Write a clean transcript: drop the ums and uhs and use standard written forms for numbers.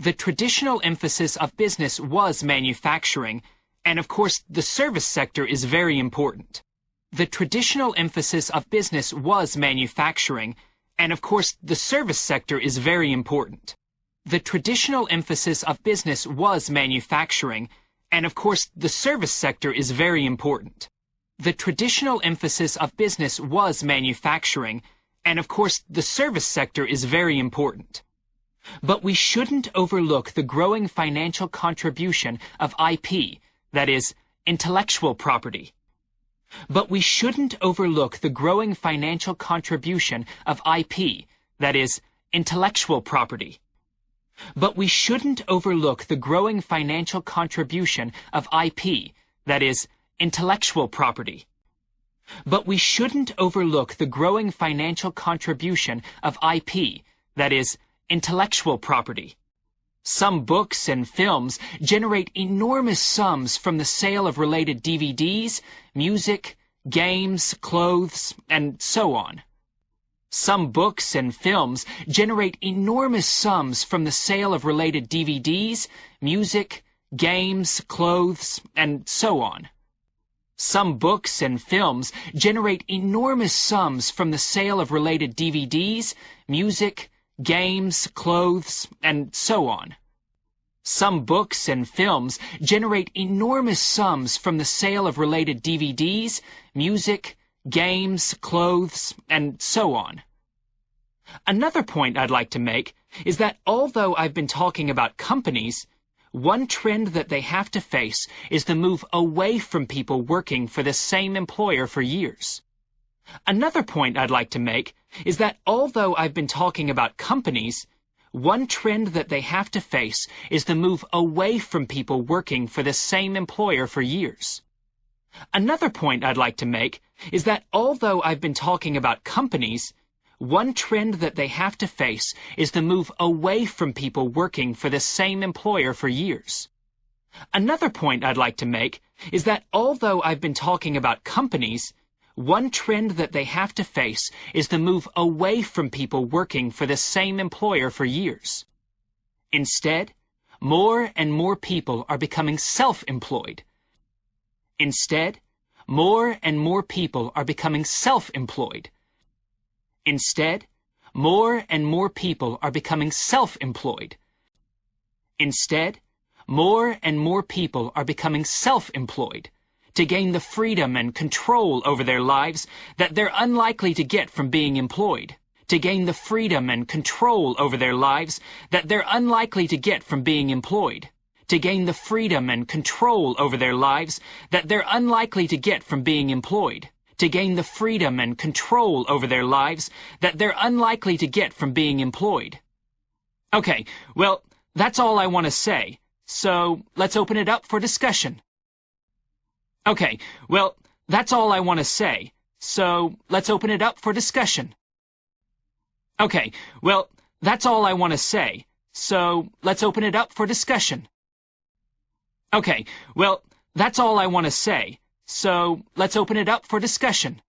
The traditional emphasis of business was manufacturing, and of course the service sector is very important. The traditional emphasis of business was manufacturing, and of course the service sector is very important. The traditional emphasis of business was manufacturing, and of course the service sector is very important. The traditional emphasis of business was manufacturing, and of course the service sector is very important. But we shouldn't overlook the growing financial contribution of IP, that is, intellectual property. But we shouldn't overlook the growing financial contribution of IP, that is, intellectual property. But we shouldn't overlook the growing financial contribution of IP, that is, intellectual property. But we shouldn't overlook the growing financial contribution of IP, that is, intellectual property. Some books and films generate enormous sums from the sale of related DVDs, music, games, clothes, and so on. Some books and films generate enormous sums from the sale of related DVDs, music, games, clothes, and so on. Some books and films generate enormous sums from the sale of related DVDs, music, games, clothes, and so on. Some books and films generate enormous sums from the sale of related DVDs, music, games, clothes, and so on. Another point I'd like to make is that although I've been talking about companies, one trend that they have to face is the move away from people working for the same employer for years. Another point I'd like to make is that although I've been talking about companies, one trend that they have to face is the move away from people working for the same employer for years. Another point I'd like to make is that although I've been talking about companies, one trend that they have to face is the move away from people working for the same employer for years. Another point I'd like to make is that although I've been talking about companies, one trend that they have to face is the move away from people working for the same employer for years. Instead, more and more people are becoming self-employed. Instead, more and more people are becoming self-employed. Instead, more and more people are becoming self-employed. Instead, more and more people are becoming self-employed to gain the freedom and control over their lives that they're unlikely to get from being employed. To gain the freedom and control over their lives that they're unlikely to get from being employed. To gain the freedom and control over their lives that they're unlikely to get from being employed. To gain the freedom and control over their lives that they're unlikely to get from being employed. Okay, well, that's all I want to say, so let's open it up for discussion. Okay, well, that's all I want to say, so let's open it up for discussion. Okay, well, that's all I want to say, so let's open it up for discussion. Okay, well, that's all I want to say, so let's open it up for discussion.